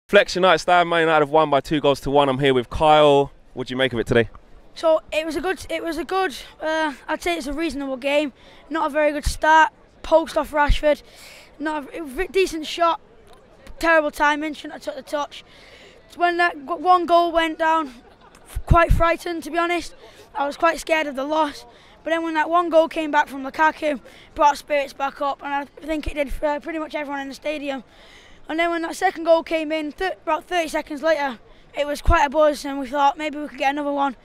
Flex United stand, Man United have won by 2-1. I'm here with Kyle. What do you make of it today? So it was a good. I'd say it's a reasonable game. Not a very good start. Post off Rashford. Not a decent shot. Terrible timing. Shouldn't have took the touch. When that one goal went down, quite frightened to be honest. I was quite scared of the loss. But then when that one goal came back from Lukaku, brought spirits back up, and I think it did for pretty much everyone in the stadium. And then when that second goal came in, about 30 seconds later, it was quite a buzz, and we thought maybe we could get another one.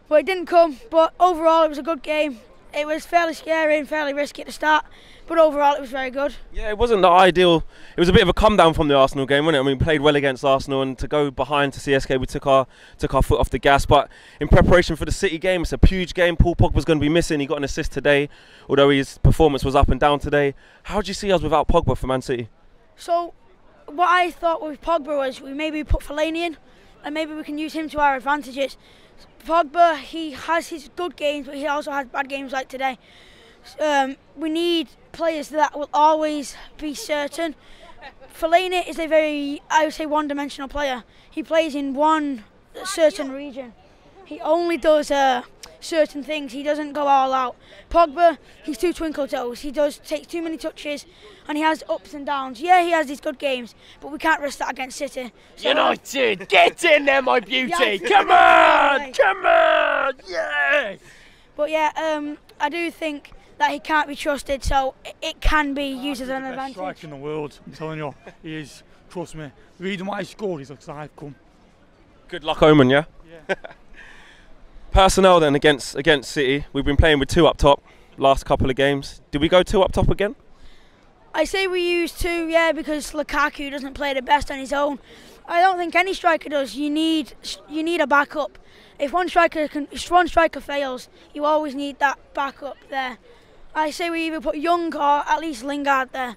But it didn't come. But overall, it was a good game. It was fairly scary and fairly risky at the start, but overall, it was very good. Yeah, it wasn't the ideal. It was a bit of a come down from the Arsenal game, wasn't it? I mean, we played well against Arsenal, and to go behind to CSKA, we took our foot off the gas. But in preparation for the City game, it's a huge game. Paul Pogba's going to be missing. He got an assist today, although his performance was up and down today. How do you see us without Pogba for Man City? So, what I thought with Pogba was we maybe put Fellaini in, and maybe we can use him to our advantages. Pogba, he has his good games, but he also has bad games like today. We need players that will always be certain. Fellaini is a very, I would say, one-dimensional player. He plays in one certain region. He only does certain things. He doesn't go all out. Pogba, he's too twinkle toes. He takes too many touches, and he has ups and downs. Yeah, he has these good games, but we can't risk that against City. So, United, get in there, my beauty! Come on, come on, yeah! But yeah, I do think that he can't be trusted, so it can be used as an advantage. He's the best striker in the world, I'm telling you. He is, trust me. The reason why he scored is because I've come. Good luck omen, yeah? Yeah. Personnel then against City. We've been playing with two up top last couple of games. Did we go two up top again? I say we use two, yeah, because Lukaku doesn't play the best on his own. I don't think any striker does. You need a backup. If one striker fails, you always need that backup there. I say we either put Young or at least Lingard there.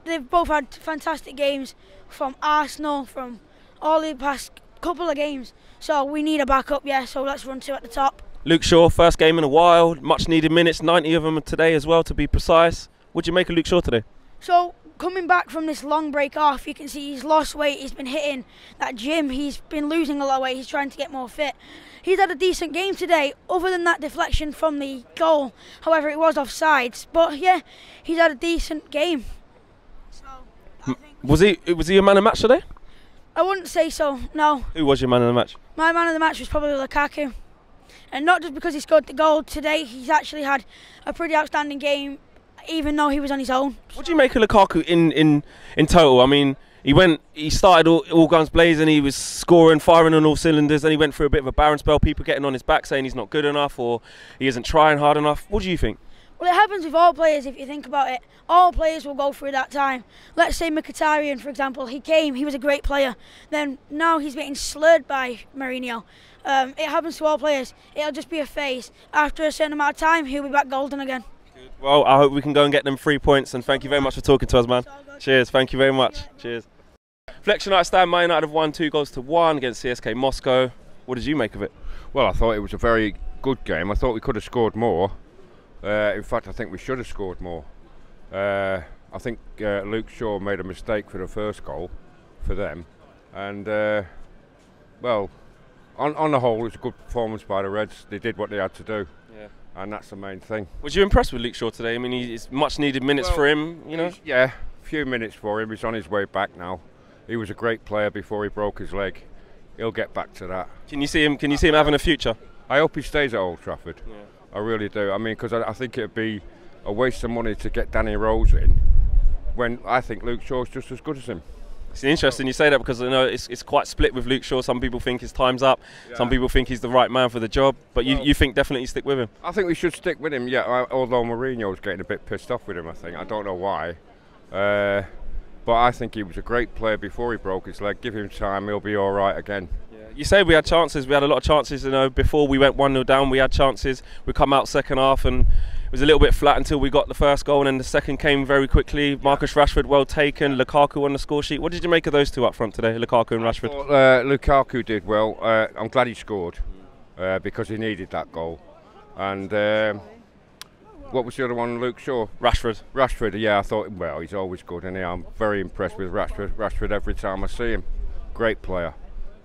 They've both had fantastic games from Arsenal, from all the past couple of games. So we need a backup, yeah, so let's run two at the top. Luke Shaw, first game in a while, much needed minutes, 90 of them today as well to be precise. What do you make of Luke Shaw today? So coming back from this long break off, you can see he's lost weight, he's been hitting that gym, he's been losing a lot of weight, he's trying to get more fit. He's had a decent game today, other than that deflection from the goal. However, it was offsides, but yeah, he's had a decent game. So, I think Was he a man of the match today? I wouldn't say so, no. Who was your man of the match? My man of the match was probably Lukaku. And not just because he scored the goal today, he's actually had a pretty outstanding game, even though he was on his own. What do you make of Lukaku in total? I mean, he started all guns blazing, he was scoring, firing on all cylinders, then he went through a bit of a barren spell, people getting on his back saying he's not good enough or he isn't trying hard enough. What do you think? Well, it happens with all players if you think about it. All players will go through that time. Let's say Mkhitaryan, for example, he was a great player. Then now he's getting slurred by Mourinho. It happens to all players. It'll just be a phase. After a certain amount of time, he'll be back golden again. Well, I hope we can go and get them 3 points, and thank you very much for talking to us, man. Cheers, thank you very much. Cheers. Flex United stand, Man United have won 2-1 against CSKA Moscow. What did you make of it? Well, I thought it was a very good game. I thought we could have scored more. In fact, I think we should have scored more. I think Luke Shaw made a mistake for the first goal for them. And, well, on the whole, it's a good performance by the Reds. They did what they had to do. Yeah. And that's the main thing. Was you impressed with Luke Shaw today? I mean, it's much needed minutes for him, you know? Yeah, a few minutes for him. He's on his way back now. He was a great player before he broke his leg. He'll get back to that. Can you see him having a future? I hope he stays at Old Trafford. Yeah. I really do. I mean, because I think it'd be a waste of money to get Danny Rose in when I think Luke Shaw's just as good as him. It's interesting you say that because I know it's quite split with Luke Shaw. Some people think his time's up. Yeah. Some people think he's the right man for the job. But you think definitely stick with him? I think we should stick with him, yeah. Although Mourinho's getting a bit pissed off with him, I think. I don't know why. But I think he was a great player before he broke his leg. Give him time, he'll be all right again. You say we had chances. We had a lot of chances. You know, before we went 1-0 down, we had chances. We come out second half, and it was a little bit flat until we got the first goal, and then the second came very quickly. Marcus Rashford, well taken. Lukaku on the score sheet. What did you make of those two up front today, Lukaku and Rashford? Lukaku did well. I'm glad he scored because he needed that goal. And what was the other one, Luke Shaw? Rashford, yeah, I thought, well, he's always good, and I'm very impressed with Rashford every time I see him. Great player.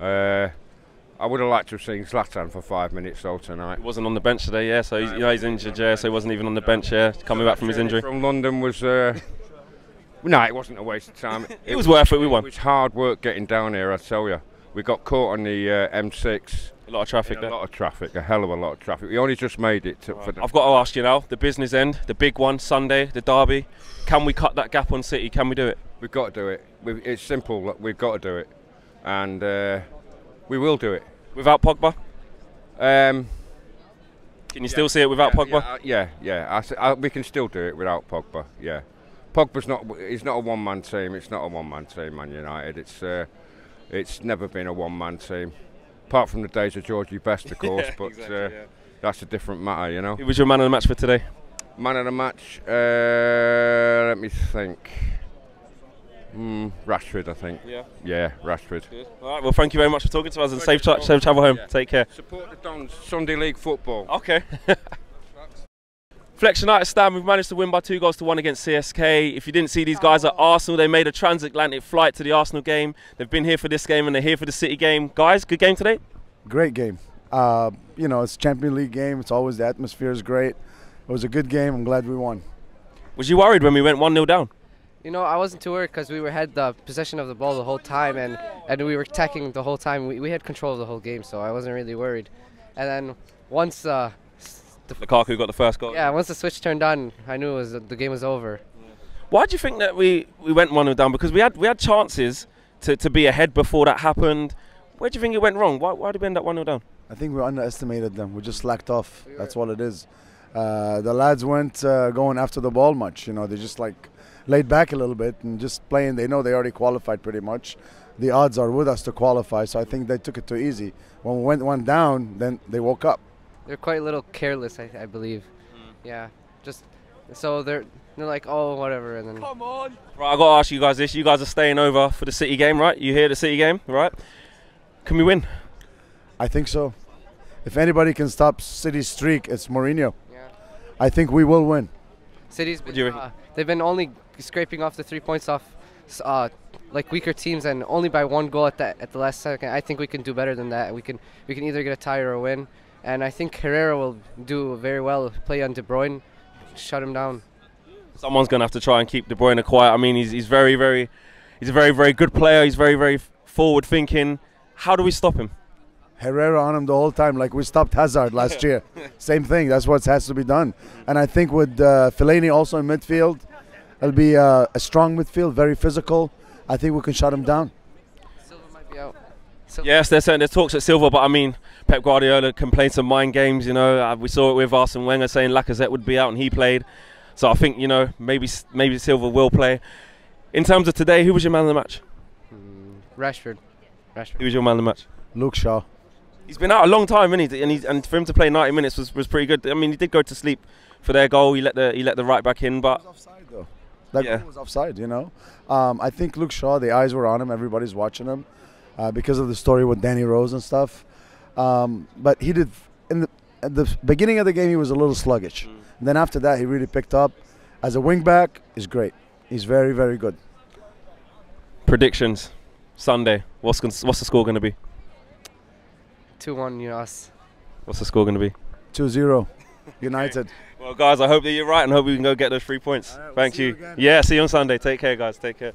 I would have liked to have seen Zlatan for 5 minutes though tonight. He wasn't on the bench today, yeah. So he's injured, yeah. So he wasn't even on the bench, yeah. Coming back from his injury. From London was. No, it wasn't a waste of time. It was worth it. We won. It was hard work getting down here, I tell you. We got caught on the M6. A lot of traffic there. A lot of traffic, a hell of a lot of traffic. We only just made it. I've got to ask you now, the business end, the big one, Sunday, the derby. Can we cut that gap on City? Can we do it? We've got to do it. It's simple. Look, we've got to do it. And we will do it. Without Pogba? Can you still see it without Pogba? Yeah. We can still do it without Pogba, yeah. Pogba's he's not a one-man team. It's not a one-man team, Man United. It's never been a one-man team. Apart from the days of Georgie Best, of course, but exactly, that's a different matter, you know. Who was your man of the match for today? Man of the match, let me think. Rashford, I think. Yeah, Rashford. Good. All right, well, thank you very much for talking to us, and safe travel home. Yeah. Take care. Support the Dons, Sunday League football. Okay. Flex United stand, we've managed to win by 2-1 against CSKA. If you didn't see these guys at Arsenal, they made a transatlantic flight to the Arsenal game. They've been here for this game and they're here for the City game. Guys, good game today? Great game. You know, it's a Champions League game. It's always, the atmosphere is great. It was a good game. I'm glad we won. Was you worried when we went 1-0 down? You know, I wasn't too worried because we had the possession of the ball the whole time and we were attacking the whole time. We had control of the whole game, so I wasn't really worried. And then once Lukaku got the first goal. Yeah, once the switch turned on, I knew the game was over. Yeah. Why do you think that we went 1-0 down? Because we had chances to be ahead before that happened. Where do you think it went wrong? Why did we end up 1-0 down? I think we underestimated them. We just slacked off. That's what it is. The lads weren't going after the ball much. You know, they just like laid back a little bit and just playing. They know they already qualified pretty much. The odds are with us to qualify, so I think they took it too easy. When we went down, then they woke up. They're quite a little careless, I believe. Yeah, just so they're like, oh, whatever, and then. Come on. Right, I got to ask you guys this. You guys are staying over for the City game, right? You hear the City game, right? Can we win? I think so. If anybody can stop City's streak, it's Mourinho. Yeah. I think we will win. City's been, they've been only scraping off the 3 points off like weaker teams, and only by 1 goal at the last second. I think we can do better than that. We can either get a tie or a win. And I think Herrera will do very well, play on De Bruyne, shut him down. Someone's going to have to try and keep De Bruyne quiet. I mean, he's a very, very good player. He's very, very forward thinking. How do we stop him? Herrera on him the whole time, like we stopped Hazard last year. Same thing. That's what has to be done. And I think with Fellaini also in midfield, it'll be a strong midfield, very physical. I think we can shut him down. Silva might be out. Yes, there's talks at Silva, but I mean, Pep Guardiola can play some mind games, you know. We saw it with Arsene Wenger saying Lacazette would be out and he played. So I think, you know, maybe Silva will play. In terms of today, who was your man of the match? Rashford. Who was your man of the match? Luke Shaw. He's been out a long time, isn't he? And for him to play 90 minutes was pretty good. I mean, he did go to sleep for their goal. He let the right back in, but it was offside though. That goal was offside, you know. I think Luke Shaw, the eyes were on him. Everybody's watching him because of the story with Danny Rose and stuff. But he did at the beginning of the game he was a little sluggish. And then after that he really picked up. As a wing back, he's great. He's very, very good. Predictions Sunday. What's the score going to be? 2-1 US. What's the score going to be? 2-0 United. Well, guys, I hope that you're right and hope we can go get those 3 points. Right, Thank you. Again. Yeah, see you on Sunday. Take care, guys. Take care.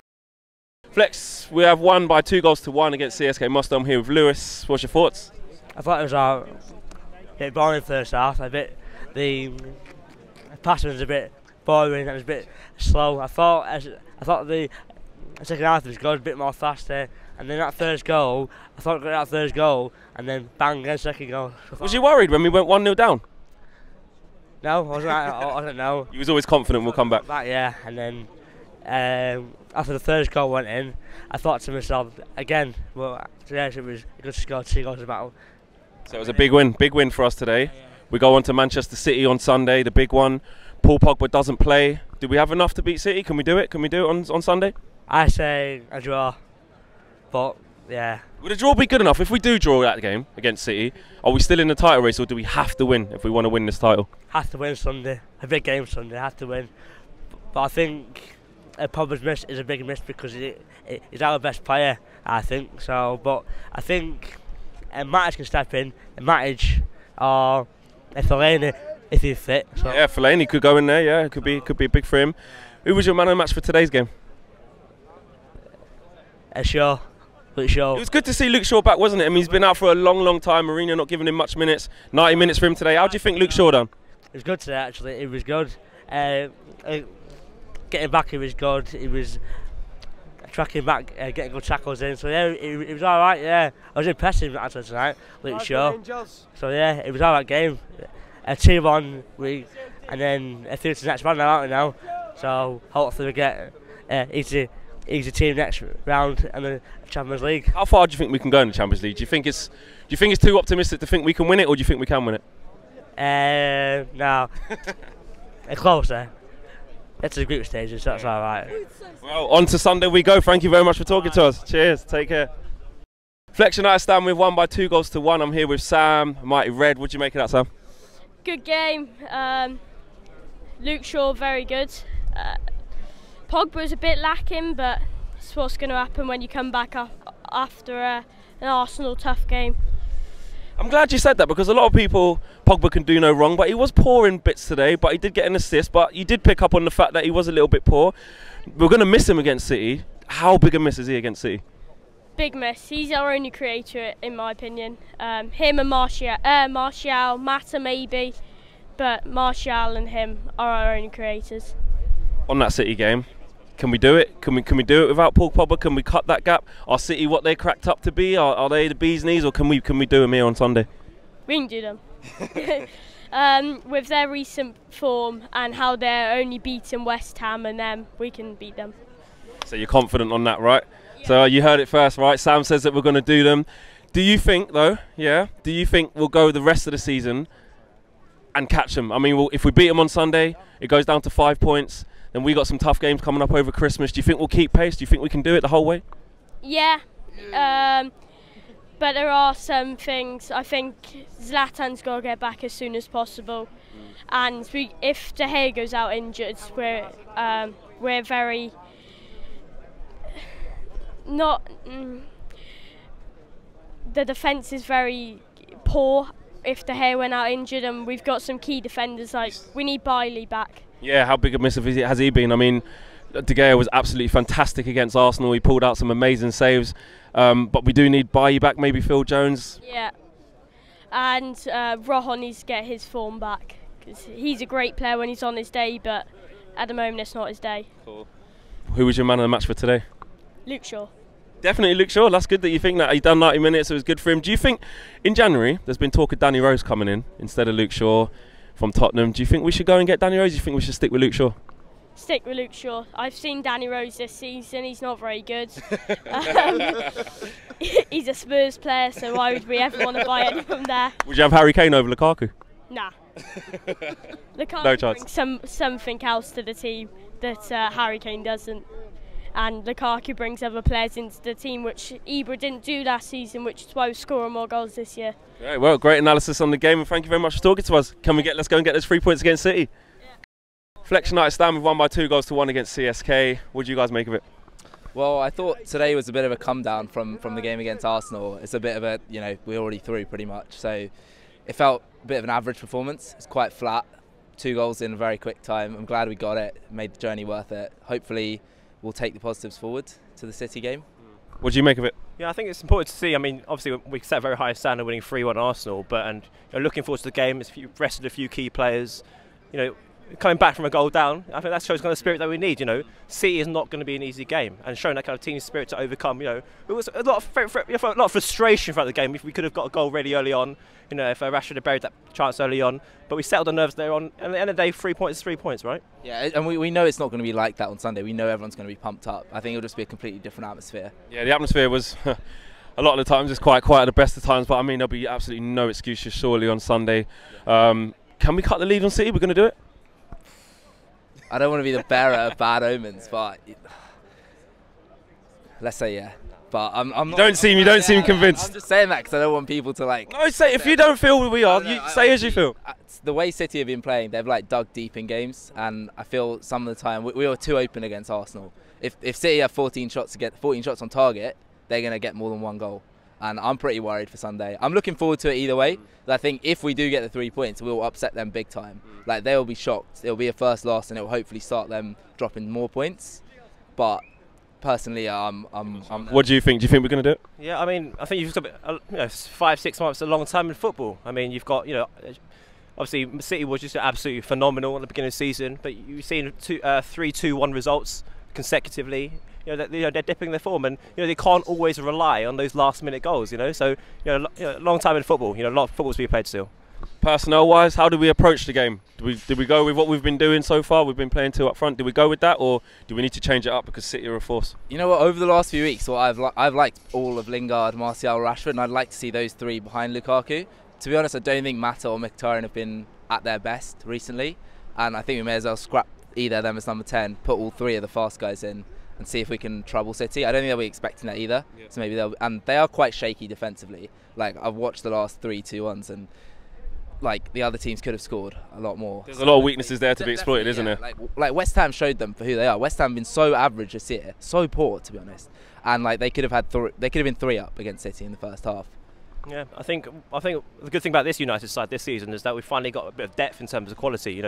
Flex, we have won by 2-1 against CSKA Moscow. I'm here with Lewis. What's your thoughts? I thought it was a bit boring first half. The passing was a bit boring. It was a bit slow. I thought the second half was good, a bit more faster. And then that first goal, I thought that first goal, and then bang, again, second goal. Was you worried when we went 1-0 down? No, I wasn't. I don't know. You was always confident we'll come back. Yeah, and then after the first goal went in, I thought to myself again, well, today it was good to score 2 goals in battle. So it was a big win for us today. Yeah. We go on to Manchester City on Sunday, the big one. Paul Pogba doesn't play. Do we have enough to beat City? Can we do it? Can we do it on Sunday? I say a draw, but yeah. Would a draw be good enough? If we do draw that game against City, are we still in the title race, or do we have to win if we want to win this title? Have to win Sunday. A big game Sunday. Have to win. But I think Pogba's miss is a big miss because he's our best player, I think. So, but I think Matic can step in. Matic or Fellaini if he's fit. So. Yeah, Fellaini could go in there. Yeah, it could be big for him. Who was your man of the match for today's game? Shaw. Luke Shaw. It was good to see Luke Shaw back, wasn't it? I mean, he's been out for a long time. Mourinho not giving him much minutes. 90 minutes for him today. How do you think Luke Shaw done? It was good today, actually. It was good. Getting back, he was good. He was tracking back, getting good tackles in. So yeah, it was all right. Yeah, I was impressed with him actually tonight, Luke Shaw. So yeah, it was all right game. 2-1, and then through to the next round now, aren't we now? So hopefully we get easy team next round and the Champions League. How far do you think we can go in the Champions League? Do you think it's too optimistic to think we can win it, or do you think we can win it? No, closer. It's the group stages, that's all right. Well, on to Sunday we go. Thank you very much for talking to us. Cheers. Take care. Flexion United stand with won by 2-1. I'm here with Sam, Mighty Red. What do you make of that, Sam? Good game. Luke Shaw very good. Pogba was a bit lacking, but it's what's going to happen when you come back after an Arsenal tough game. I'm glad you said that because a lot of people, Pogba can do no wrong, but he was poor in bits today, but he did get an assist, but you did pick up on the fact that he was a little bit poor. We're going to miss him against City. How big a miss is he against City? Big miss. He's our only creator, in my opinion. Him and Martial, Mata maybe, but Martial and him are our only creators. On that City game, can we do it? Can we do it without Paul Pogba? Can we cut that gap? Are City what they're cracked up to be? Are they the bee's knees, or can we do them here on Sunday? We can do them. With their recent form and how they're only beating West Ham and them, we can beat them. So you're confident on that, right? Yeah. So you heard it first, right? Sam says that we're going to do them. Do you think, though, do you think we'll go the rest of the season and catch them? I mean, if we beat them on Sunday, it goes down to 5 points. Then we got some tough games coming up over Christmas. Do you think we'll keep pace? Do you think we can do it the whole way? Yeah. But there are some things. I think Zlatan's got to get back as soon as possible. And if De Gea goes out injured, we're very not. The defence is very poor if De Gea went out injured, and we've got some key defenders. Like we need Bailey back. Yeah, how big a miss has he been? I mean, De Gea was absolutely fantastic against Arsenal. He pulled out some amazing saves, but we do need Bailly back, maybe Phil Jones. Yeah, and Rojo needs to get his form back because he's a great player when he's on his day, but at the moment it's not his day. Cool. Who was your man of the match for today? Luke Shaw. Definitely Luke Shaw. That's good that you think that. He's done 90 minutes, so it was good for him. Do you think in January there's been talk of Danny Rose coming in instead of Luke Shaw from Tottenham? Do you think we should go and get Danny Rose? Do you think we should stick with Luke Shaw? Stick with Luke Shaw. I've seen Danny Rose this season. He's not very good. He's a Spurs player, so why would we ever want to buy anyone from there? Would you have Harry Kane over Lukaku? Nah. Lukaku No chance. brings something else to the team that Harry Kane doesn't. And Lukaku brings other players into the team, which Ibra didn't do last season, which is why we're scoring more goals this year. Right, well, great analysis on the game, and thank you very much for talking to us. Let's go and get those 3 points against City. Yeah. Flex United stand with won by 2-1 against CSK. What do you guys make of it? Well, I thought today was a bit of a come down from the game against Arsenal. It's a bit of a, we're already through pretty much. So it felt a bit of an average performance. It's quite flat. 2 goals in a very quick time. I'm glad we got it. Made the journey worth it. Hopefully we'll take the positives forward to the City game. What do you make of it? Yeah, I think it's important to see. I mean, obviously we set a very high standard winning 3-1 Arsenal, but looking forward to the game. We've rested a few key players. Coming back from a goal down, I think that shows kind of spirit that we need. City is not going to be an easy game, and showing that kind of team spirit to overcome. It was a lot of frustration throughout the game. If we could have got a goal really early on, if Rashford had buried that chance early on, but we settled the nerves there on. And at the end of the day, 3 points is 3 points, right? Yeah, and we know it's not going to be like that on Sunday. We know everyone's going to be pumped up. I think it'll just be a completely different atmosphere. Yeah, the atmosphere was. A lot of the times it's quite quiet at the best of times, but I mean there'll be absolutely no excuses surely on Sunday. Can we cut the lead on City? We're going to do it. I don't want to be the bearer of bad omens, but let's say yeah. But I'm not. You don't seem convinced. I'm just saying that because I don't want people to like. No, say if you don't feel we are, say as you feel. The way City have been playing, they've like dug deep in games, and I feel some of the time we were too open against Arsenal. If City have 14 shots on target, they're going to get more than one goal. And I'm pretty worried for Sunday. I'm looking forward to it either way. I think if we do get the 3 points, we'll upset them big time. Like, they'll be shocked. It'll be a first loss, and it'll hopefully start them dropping more points. But personally, What do you think? Do you think we're going to do it? Yeah, I mean, I think you've got 5, 6 months, a long time in football. I mean, you've got, obviously City was just absolutely phenomenal at the beginning of the season, but you've seen 3-2-1 results consecutively. They're dipping their form, and they can't always rely on those last-minute goals. So long time in football. A lot of football's being played still. Personnel-wise, how do we approach the game? Did we go with what we've been doing so far? We've been playing 2 up front. Did we go with that, or do we need to change it up because City are a force? You know what? Over the last few weeks, I've liked all of Lingard, Martial, Rashford, and I'd like to see those 3 behind Lukaku. To be honest, I don't think Mata or Mkhitaryan have been at their best recently, and I think we may as well scrap either of them as number 10, put all 3 of the fast guys in, and see if we can trouble City. I don't think they'll be expecting that either. Yeah. So maybe and they are quite shaky defensively. Like, I've watched the last 3-2-1s, and like the other teams could have scored a lot more. There's a lot of weaknesses there to be exploited, isn't there? Like West Ham showed them for who they are. West Ham have been so average this year, so poor to be honest, and like they could have been 3 up against City in the first half. Yeah, I think the good thing about this United side this season is that we've finally got a bit of depth in terms of quality.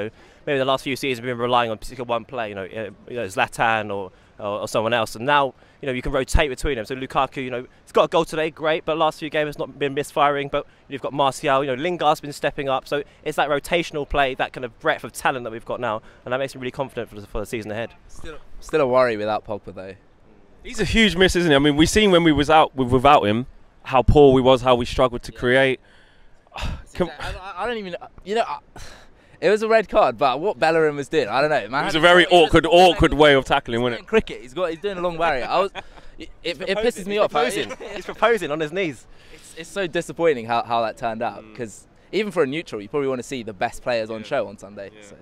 Maybe the last few seasons we've been relying on particular one play. Zlatan or someone else, and now you can rotate between them. So Lukaku, he's got a goal today, great, but last few games has not been misfiring. But you've got Martial, Lingard's been stepping up. So it's that rotational play, that kind of breadth of talent that we've got now, and that makes me really confident for the season ahead. Still a worry without Pogba though. He's a huge miss, isn't he? I mean, we've seen when we was out without him how poor we was, how we struggled to create. I don't even, it was a red card, but what Bellerin was doing, I don't know. Man, it was a very awkward way of tackling, wasn't it? Cricket, he's doing a long barrier. It pisses me off. He's proposing on his knees. It's so disappointing how that turned out, because even for a neutral, you probably want to see the best players on show on Sunday. Yeah. So.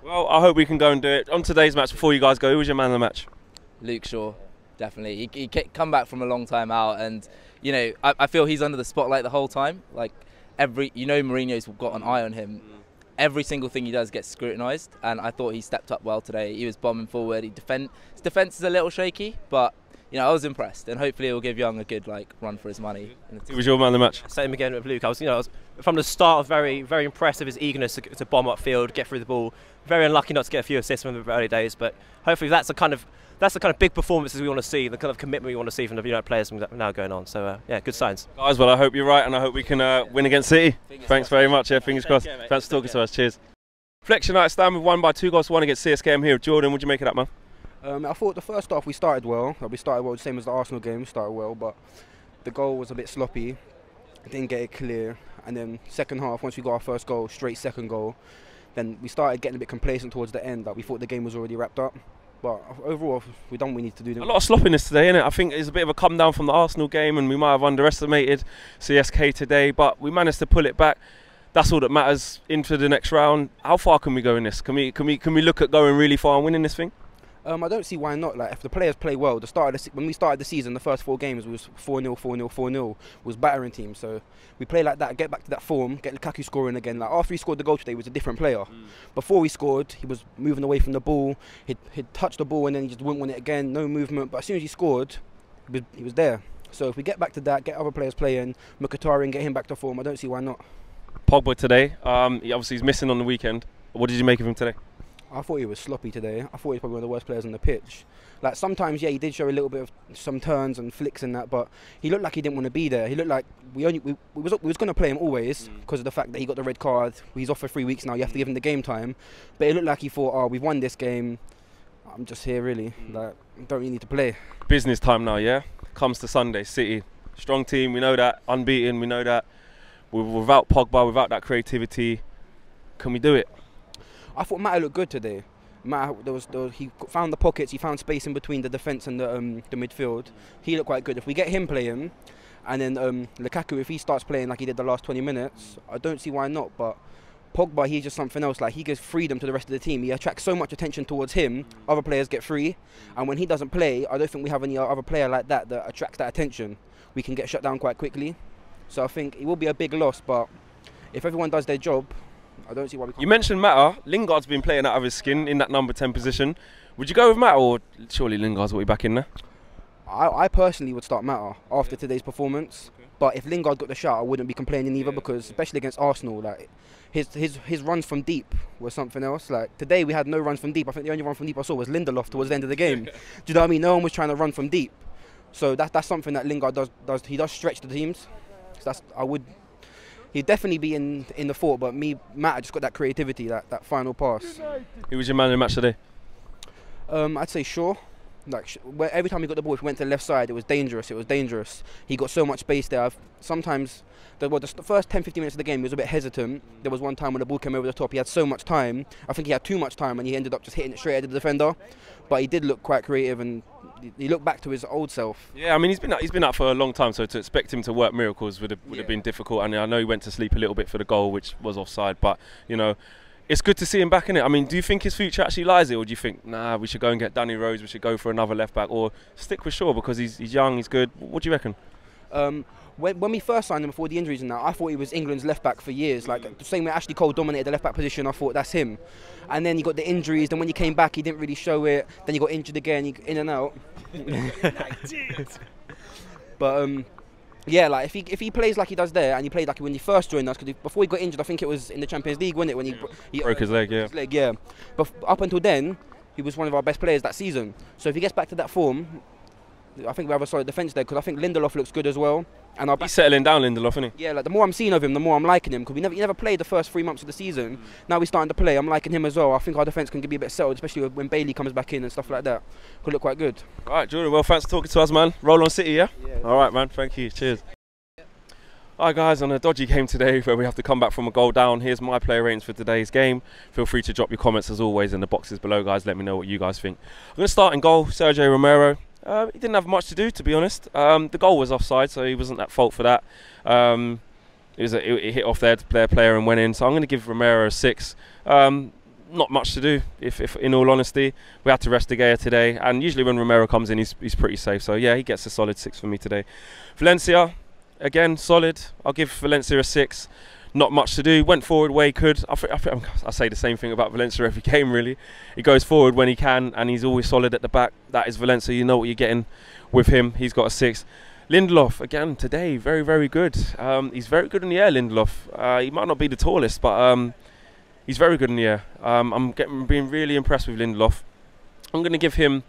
Well, I hope we can go and do it. On today's match, before you guys go, who was your man of the match? Luke Shaw, definitely. He come back from a long time out, and I feel he's under the spotlight the whole time. Like Mourinho's got an eye on him. Every single thing he does gets scrutinised, and I thought he stepped up well today. He was bombing forward. His defence is a little shaky, but I was impressed, and hopefully it will give Young a good run for his money. Who was your man of the match? Same again with Luke. I was from the start very, very impressed with his eagerness to bomb upfield, get through the ball. Very unlucky not to get a few assists from the early days, but hopefully that's the kind of big performances we want to see, the kind of commitment we want to see from the players now going on. So yeah, good signs. Guys, well, I hope you're right, and I hope we can win against City. Thanks very much. Yeah, fingers crossed. Thanks for talking to us. Cheers. Flex United stand with 1 by 2 goals to 1 against CSKA. I'm here with Jordan. What do you make of that, man? I thought the first half we started well. We started well, the same as the Arsenal game. We started well, but the goal was a bit sloppy. Didn't get it clear. And then second half, once we got our first goal, straight second goal, then we started getting a bit complacent towards the end. That we thought the game was already wrapped up. But overall, we've done what we need to do. A lot of sloppiness today, innit? I think it's a bit of a come down from the Arsenal game, and we might have underestimated CSK today, but we managed to pull it back. That's all that matters into the next round. How far can we go in this? Can we look at going really far and winning this thing? I don't see why not. Like, if the players play well, when we started the season, the first 4 games was 4-0, 4-0, 4-0. Was battering teams. So we play like that, get back to that form, get Lukaku scoring again. Like, after he scored the goal today, he was a different player. Before he scored, he was moving away from the ball. He'd touch the ball and then he just wouldn't want it again. No movement. But as soon as he scored, he was there. So if we get back to that, get other players playing, Mkhitaryan, get him back to form, I don't see why not. Pogba today, he's missing on the weekend. What did you make of him today? I thought he was sloppy today. I thought he was probably one of the worst players on the pitch. Like, sometimes, yeah, he did show a little bit of some turns and flicks and that, but he looked like he didn't want to be there. He looked like we was going to play him always because of the fact that he got the red card. He's off for 3 weeks now. You have to give him the game time. But it looked like he thought, oh, we've won this game. I'm just here, really. Like, don't really need to play. Business time now, yeah? Comes to Sunday, City. Strong team, we know that. Unbeaten, we know that. Without Pogba, without that creativity, can we do it? I thought Mata looked good today. He found the pockets, he found space in between the defence and the midfield. He looked quite good. If we get him playing, and then Lukaku, if he starts playing like he did the last 20 minutes, I don't see why not. But Pogba, he's just something else. Like, he gives freedom to the rest of the team. He attracts so much attention towards him. Other players get free, and when he doesn't play, I don't think we have any other player like that that attracts that attention. We can get shut down quite quickly. So I think it will be a big loss, but if everyone does their job, I don't see why we can't. You mentioned Mata. Lingard's been playing out of his skin in that number 10 position. Would you go with Mata, or surely Lingard's will be back in there? I personally would start Mata after today's performance. But if Lingard got the shot, I wouldn't be complaining either, because especially against Arsenal, like his runs from deep was something else. Like today we had no runs from deep. I think the only run from deep I saw was Lindelof towards the end of the game. Do you know what I mean? No one was trying to run from deep. So that's something that Lingard does. He does stretch the teams. So he'd definitely be in the fort. But Matt just got that creativity, that final pass. Who was your man in the match today? I'd say Shaw. Like every time he got the ball, if he went to the left side, it was dangerous. It was dangerous. He got so much space there. Sometimes, the first 10-15 minutes of the game, he was a bit hesitant. There was one time when the ball came over the top. He had so much time. I think he had too much time, and he ended up just hitting it straight at the defender. But he did look quite creative, and he looked back to his old self. Yeah, I mean he's been out for a long time, so to expect him to work miracles would have been difficult. And I know he went to sleep a little bit for the goal, which was offside. But you know, it's good to see him back in it. I mean, do you think his future actually lies here, or do you think, nah, we should go and get Danny Rose, we should go for another left back, or stick with Shaw because he's young, he's good? What do you reckon? When we first signed him before the injuries and that, I thought he was England's left back for years. Like the same way Ashley Cole dominated the left back position, I thought that's him. And then he got the injuries. Then when he came back, he didn't really show it. Then he got injured again, in and out. But yeah, like if he plays like he does there, and he played like when he first joined us, because before he got injured, I think it was in the Champions League, wasn't it? When he broke his leg, yeah. But up until then, he was one of our best players that season. So if he gets back to that form, I think we have a solid defence there, because I think Lindelof looks good as well. And he's settling down, Lindelof, isn't he? Yeah, like the more I'm seeing of him, the more I'm liking him, because he never played the first 3 months of the season. Now he's starting to play. I'm liking him as well. I think our defence can be a bit settled, especially when Bailey comes back in and stuff like that. Could look quite good. All right, Jordan. Well, thanks for talking to us, man. Roll on City, yeah? All right, man. Thank you. Cheers. All right, guys, on a dodgy game today where we have to come back from a goal down, here's my player ratings for today's game. Feel free to drop your comments, as always, in the boxes below, guys. Let me know what you guys think. I'm going to start in goal, Sergio Romero. He didn't have much to do, to be honest. The goal was offside, so he wasn't at fault for that. It hit off their player and went in, so I'm going to give Romero a 6. Not much to do, if in all honesty. We had to rest De Gea today, and usually when Romero comes in, he's pretty safe. So yeah, he gets a solid 6 for me today. Valencia, again, solid. I'll give Valencia a 6. Not much to do. Went forward where he could. I say the same thing about Valencia every game, really. He goes forward when he can, and he's always solid at the back. That is Valencia. You know what you're getting with him. He's got a 6. Lindelof, again, today, very, very good. He's very good in the air, Lindelof. He might not be the tallest, but he's very good in the air. I'm being really impressed with Lindelof. I'm going to give him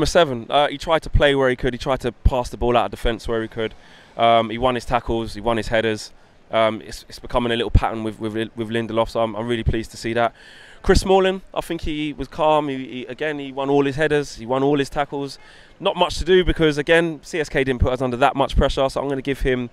a 7. He tried to play where he could. He tried to pass the ball out of defence where he could. He won his tackles. He won his headers. It's becoming a little pattern with Lindelof, so I'm really pleased to see that. Chris Smalling, I think he was calm. He won all his headers. He won all his tackles. Not much to do because, again, CSK didn't put us under that much pressure, so I'm going to give him...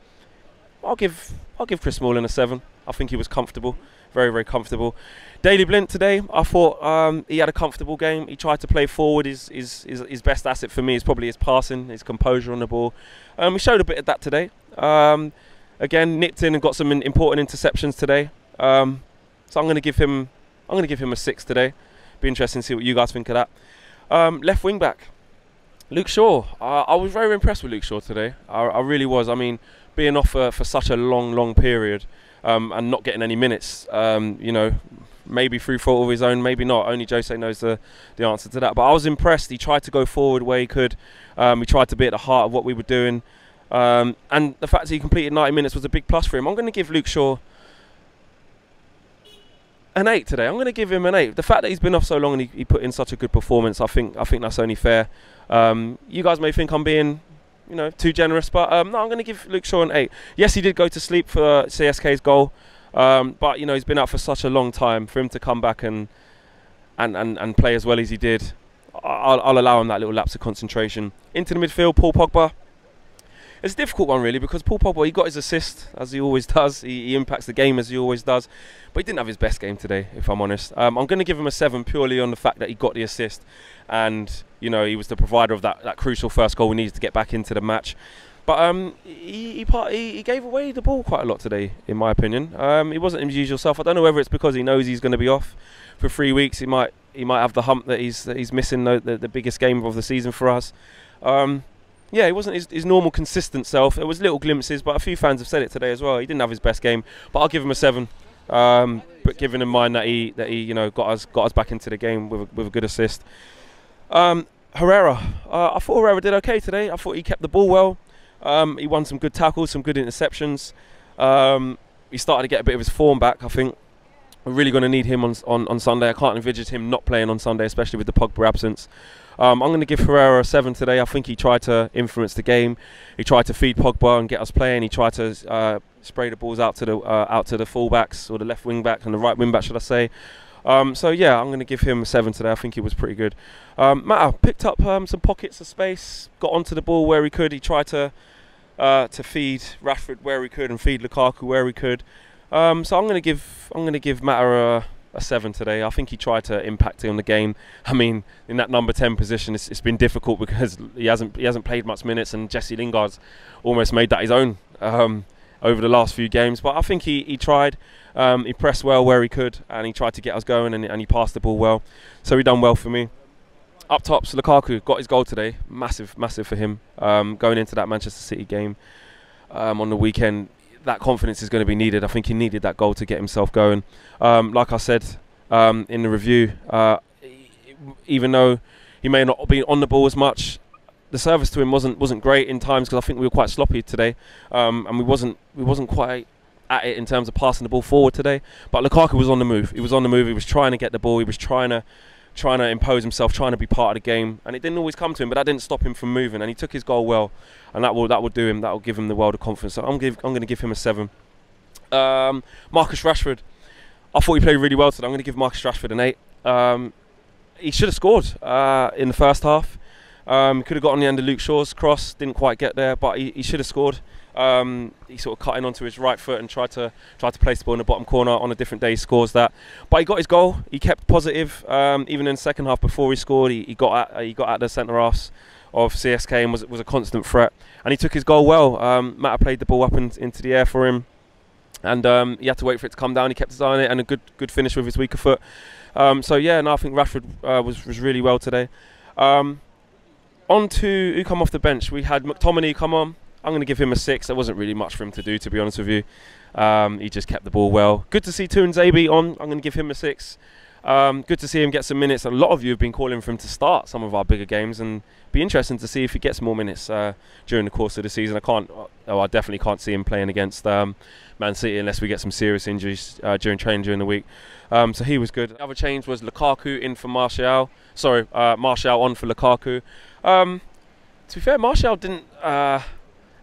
I'll give Chris Smalling a 7. I think he was comfortable. Very, very comfortable. Daley Blind today, I thought he had a comfortable game. He tried to play forward. His best asset for me is probably his passing, his composure on the ball. He showed a bit of that today. Again, nipped in and got some important interceptions today. So I'm going to give him a 6 today. Be interesting to see what you guys think of that. Left wing back, Luke Shaw. I was very impressed with Luke Shaw today. I really was. I mean, being off for such a long period and not getting any minutes. You know, maybe through fault of his own, maybe not. Only Jose knows the answer to that. But I was impressed. He tried to go forward where he could. He tried to be at the heart of what we were doing. And the fact that he completed 90 minutes was a big plus for him. I'm going to give Luke Shaw an 8 today. I'm going to give him an 8. The fact that he's been off so long and he put in such a good performance, I think that's only fair. You guys may think I'm being, too generous, but no, I'm going to give Luke Shaw an 8. Yes, he did go to sleep for CSK's goal, but he's been out for such a long time. For him to come back and play as well as he did, I'll allow him that little lapse of concentration. Into the midfield, Paul Pogba. It's a difficult one, really, because Paul Pogba, he got his assist, as he always does. He impacts the game, as he always does. But he didn't have his best game today, if I'm honest. I'm going to give him a 7 purely on the fact that he got the assist. And, he was the provider of that crucial first goal we needed to get back into the match. But he gave away the ball quite a lot today, in my opinion. He wasn't his usual self. I don't know whether it's because he knows he's going to be off for 3 weeks. He might have the hump that he's missing the biggest game of the season for us. Yeah, he wasn't his normal consistent self. There was little glimpses, but a few fans have said it today as well. He didn't have his best game, but I'll give him a 7. But given in mind that he got us back into the game with a good assist. Herrera, I thought Herrera did okay today. I thought he kept the ball well. He won some good tackles, some good interceptions. He started to get a bit of his form back, I think. We're really going to need him on Sunday. I can't envisage him not playing on Sunday, especially with the Pogba absence. I'm going to give Herrera a 7 today. I think he tried to influence the game. He tried to feed Pogba and get us playing. He tried to spray the balls out to the fullbacks, or the left wing back and the right wing back, should I say. So yeah, I'm going to give him a 7 today. I think he was pretty good. Mata picked up some pockets of space, got onto the ball where he could. He tried to feed Rashford where he could and feed Lukaku where he could. So I'm going to give Mata a 7 today. I think he tried to impact on the game. I mean, in that number 10 position, it's been difficult because he hasn't played much minutes, and Jesse Lingard's almost made that his own over the last few games. But I think he tried. He pressed well where he could, and he tried to get us going, and he passed the ball well. So he done well for me. Up tops, Lukaku got his goal today. Massive for him. Going into that Manchester City game on the weekend, that confidence is going to be needed. I think he needed that goal to get himself going. Like I said in the review, even though he may not be on the ball as much, the service to him wasn't great in times, because I think we were quite sloppy today, and we wasn't quite at it in terms of passing the ball forward today. But Lukaku was on the move. He was on the move. He was trying to get the ball. He was trying to impose himself, trying to be part of the game, and it didn't always come to him, but that didn't stop him from moving, and he took his goal well, and that will do him. That will give him the world of confidence. So I'm going to give him a 7. Marcus Rashford, I thought he played really well today. I'm going to give Marcus Rashford an 8. He should have scored in the first half. He could have got on the end of Luke Shaw's cross, didn't quite get there, but he should have scored. He sort of cut in onto his right foot and tried to place the ball in the bottom corner. On a different day, he scores that. But he got his goal. He kept positive. Even in the second half before he scored, he got at the centre halves of CSKA and was a constant threat. And he took his goal well. Mata played the ball up into the air for him, and he had to wait for it to come down. He kept his eye on it, and a good finish with his weaker foot. So yeah, no, I think Rashford was really well today. On to who come off the bench. We had McTominay come on. I'm going to give him a 6. There wasn't really much for him to do, to be honest with you. He just kept the ball well. Good to see Tuanzebe on. I'm going to give him a 6. Good to see him get some minutes. A lot of you have been calling for him to start some of our bigger games, and be interesting to see if he gets more minutes during the course of the season. I definitely can't see him playing against Man City unless we get some serious injuries during training during the week. So he was good. The other change was Lukaku in for Martial. Sorry, Martial on for Lukaku. To be fair, Martial didn't.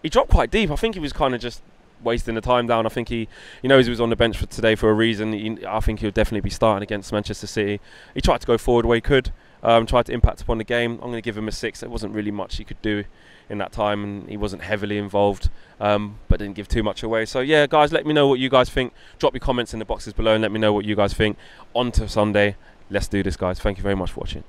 He dropped quite deep. I think he was kind of just wasting the time down. I think he knows he was on the bench for today for a reason. I think he'll definitely be starting against Manchester City. He tried to go forward where he could, tried to impact upon the game. I'm going to give him a 6. There wasn't really much he could do in that time, and he wasn't heavily involved, but didn't give too much away. So yeah, guys, let me know what you guys think. Drop your comments in the boxes below and let me know what you guys think. On to Sunday. Let's do this, guys. Thank you very much for watching.